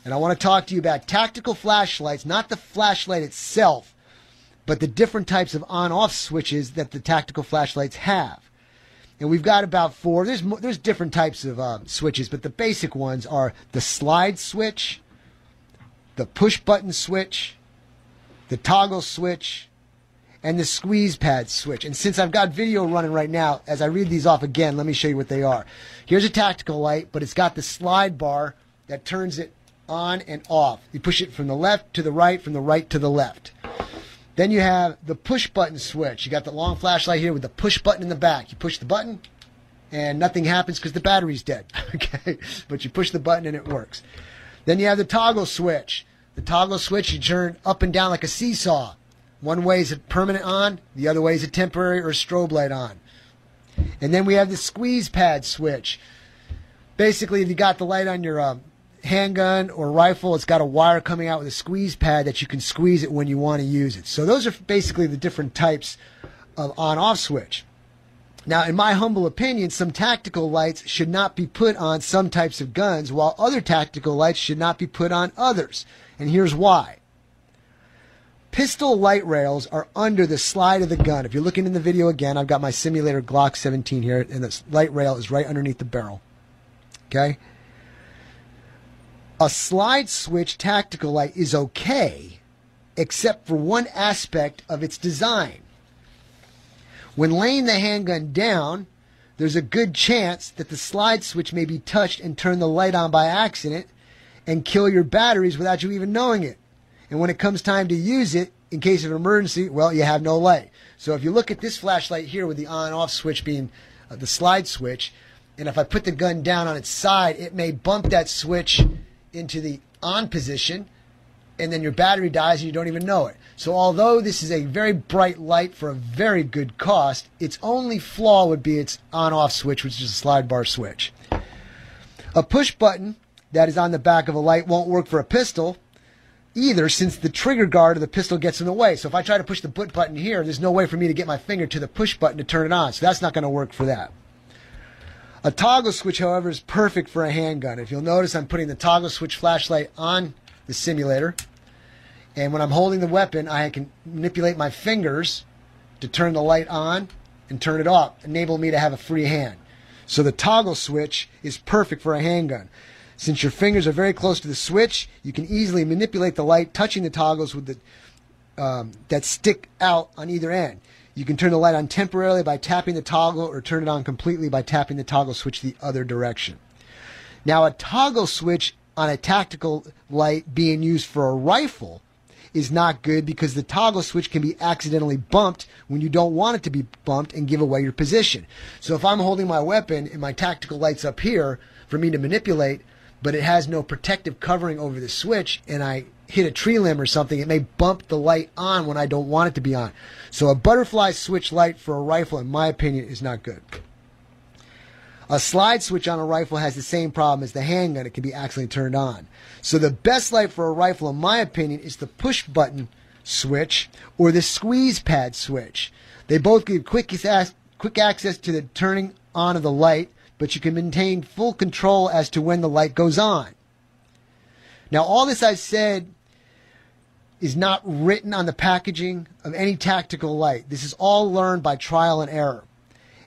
And I want to talk to you about tactical flashlights, not the flashlight itself, but the different types of on-off switches that the tactical flashlights have. And we've got about 4. There's different types of switches, but the basic ones are the slide switch, the push button switch, the toggle switch, and the squeeze pad switch. And since I've got video running right now, as I read these off again, let me show you what they are. Here's a tactical light, but it's got the slide bar that turns it on and off. You push it from the left to the right, from the right to the left. Then you have the push button switch. You got the long flashlight here with the push button in the back. You push the button and nothing happens because the battery's dead. Okay, but you push the button and it works. Then you have the toggle switch. The toggle switch you turn up and down like a seesaw. One way is a permanent on, the other way is a temporary or a strobe light on. And then we have the squeeze pad switch. Basically, if you got the light on your handgun or rifle, it's got a wire coming out with a squeeze pad that you can squeeze it when you want to use it. So those are basically the different types of on-off switch. Now, in my humble opinion, some tactical lights should not be put on some types of guns, while other tactical lights should not be put on others. And here's why. Pistol light rails are under the slide of the gun. If you're looking in the video again, I've got my simulator Glock 17 here, and the light rail is right underneath the barrel. Okay? A slide switch tactical light is okay, except for one aspect of its design. When laying the handgun down, there's a good chance that the slide switch may be touched and turn the light on by accident and kill your batteries without you even knowing it. And when it comes time to use it, in case of emergency, well, you have no light. So if you look at this flashlight here with the on-off switch being the slide switch, and if I put the gun down on its side, it may bump that switch into the on position, and then your battery dies and you don't even know it. So although this is a very bright light for a very good cost, its only flaw would be its on-off switch, which is a slide bar switch. A push button that is on the back of a light won't work for a pistol either, since the trigger guard of the pistol gets in the way. So if I try to push the button here, there's no way for me to get my finger to the push button to turn it on. So that's not going to work for that. A toggle switch, however, is perfect for a handgun. If you'll notice, I'm putting the toggle switch flashlight on the simulator. And when I'm holding the weapon, I can manipulate my fingers to turn the light on and turn it off, enable me to have a free hand. So the toggle switch is perfect for a handgun. Since your fingers are very close to the switch, you can easily manipulate the light, touching the toggles with the that stick out on either end. You can turn the light on temporarily by tapping the toggle, or turn it on completely by tapping the toggle switch the other direction. Now, a toggle switch on a tactical light being used for a rifle is not good, because the toggle switch can be accidentally bumped when you don't want it to be bumped and give away your position. So if I'm holding my weapon and my tactical light's up here for me to manipulate, but it has no protective covering over the switch, and I hit a tree limb or something, it may bump the light on when I don't want it to be on. So a butterfly switch light for a rifle, in my opinion, is not good. A slide switch on a rifle has the same problem as the handgun. It can be accidentally turned on. So the best light for a rifle, in my opinion, is the push button switch or the squeeze pad switch. They both give quick access to the turning on of the light, but you can maintain full control as to when the light goes on. Now, all this I've said is not written on the packaging of any tactical light. This is all learned by trial and error.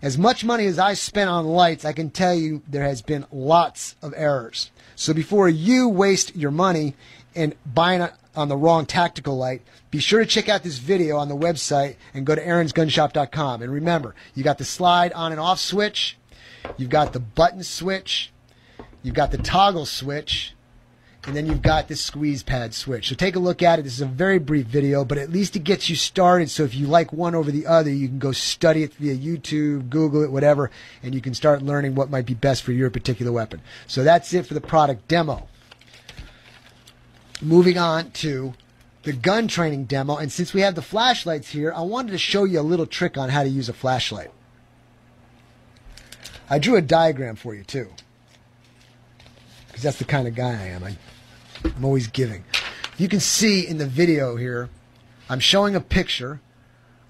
As much money as I spent on lights, I can tell you there has been lots of errors. So before you waste your money and buying on the wrong tactical light, be sure to check out this video on the website and go to aaronsgunshop.com. And remember, you got the slide on and off switch, you've got the button switch, you've got the toggle switch, and then you've got this squeeze pad switch. So take a look at it. This is a very brief video, but at least it gets you started. So if you like one over the other, you can go study it via YouTube, Google it, whatever, and you can start learning what might be best for your particular weapon. So that's it for the product demo. Moving on to the gun training demo. And since we have the flashlights here, I wanted to show you a little trick on how to use a flashlight. I drew a diagram for you too, because that's the kind of guy I am. I'm always giving. You can see in the video here, I'm showing a picture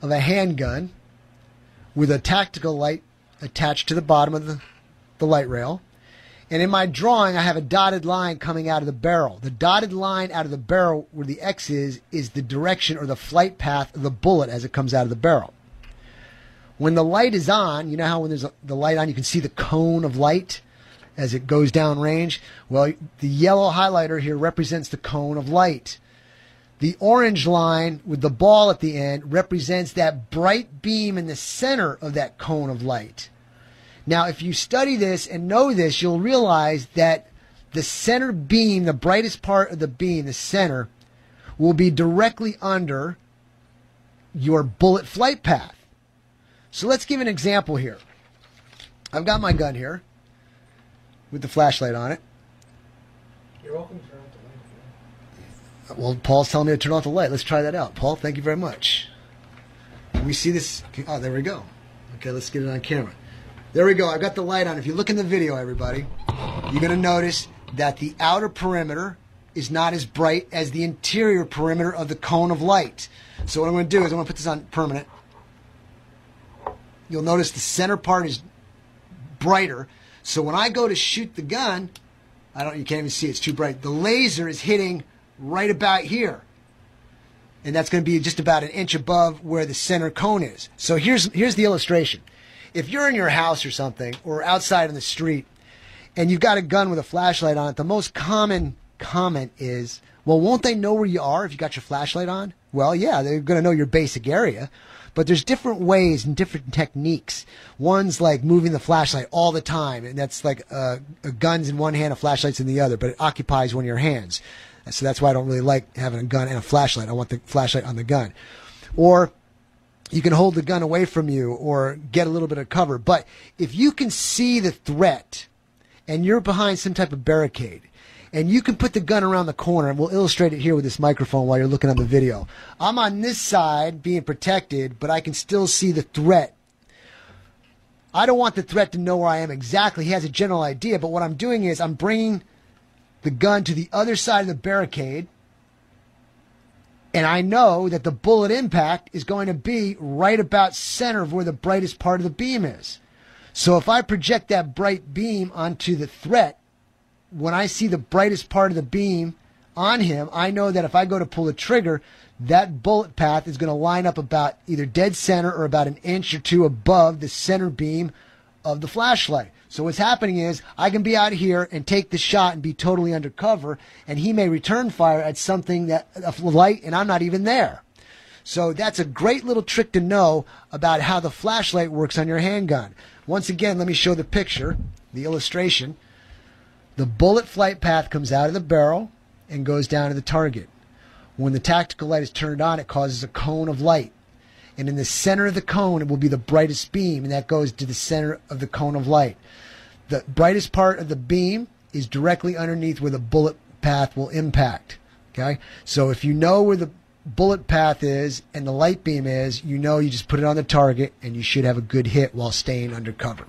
of a handgun with a tactical light attached to the bottom of the light rail. And in my drawing, I have a dotted line coming out of the barrel. The dotted line out of the barrel where the X is the direction or the flight path of the bullet as it comes out of the barrel. When the light is on, you know how when there's the light on, you can see the cone of light as it goes down range? Well, the yellow highlighter here represents the cone of light. The orange line with the ball at the end represents that bright beam in the center of that cone of light. Now, if you study this and know this, you'll realize that the center beam, the brightest part of the beam, the center, will be directly under your bullet flight path. So let's give an example here. I've got my gun here with the flashlight on it. You're welcome to turn off the light. Well, Paul's telling me to turn off the light. Let's try that out. Paul, thank you very much. Can we see this? Oh, there we go. Okay, let's get it on camera. There we go. I've got the light on. If you look in the video, everybody, you're going to notice that the outer perimeter is not as bright as the interior perimeter of the cone of light. So what I'm going to do is I'm going to put this on permanent. You'll notice the center part is brighter. So when I go to shoot the gun, you can't even see, it's too bright. The laser is hitting right about here. And that's going to be just about an inch above where the center cone is. So here's the illustration. If you're in your house or something, or outside in the street, and you've got a gun with a flashlight on it, the most common comment is, well, won't they know where you are if you got your flashlight on? Well, yeah, they're going to know your basic area. But there's different ways and different techniques. One's like moving the flashlight all the time, and that's like a gun's in one hand, a flashlight's in the other, but it occupies one of your hands. So that's why I don't really like having a gun and a flashlight. I want the flashlight on the gun. Or you can hold the gun away from you or get a little bit of cover. But if you can see the threat and you're behind some type of barricade, and you can put the gun around the corner, and we'll illustrate it here with this microphone while you're looking on the video. I'm on this side being protected, but I can still see the threat. I don't want the threat to know where I am exactly. He has a general idea, but what I'm doing is I'm bringing the gun to the other side of the barricade, and I know that the bullet impact is going to be right about center of where the brightest part of the beam is. So if I project that bright beam onto the threat, when I see the brightest part of the beam on him, I know that if I go to pull the trigger, that bullet path is going to line up about either dead center or about an inch or two above the center beam of the flashlight. So what's happening is I can be out here and take the shot and be totally undercover, and he may return fire at something that a light, and I'm not even there. So that's a great little trick to know about how the flashlight works on your handgun. Once again, let me show the picture, the illustration. The bullet flight path comes out of the barrel and goes down to the target. When the tactical light is turned on, it causes a cone of light. And in the center of the cone, it will be the brightest beam, and that goes to the center of the cone of light. The brightest part of the beam is directly underneath where the bullet path will impact. Okay? So if you know where the bullet path is and the light beam is, you know you just put it on the target, and you should have a good hit while staying undercover.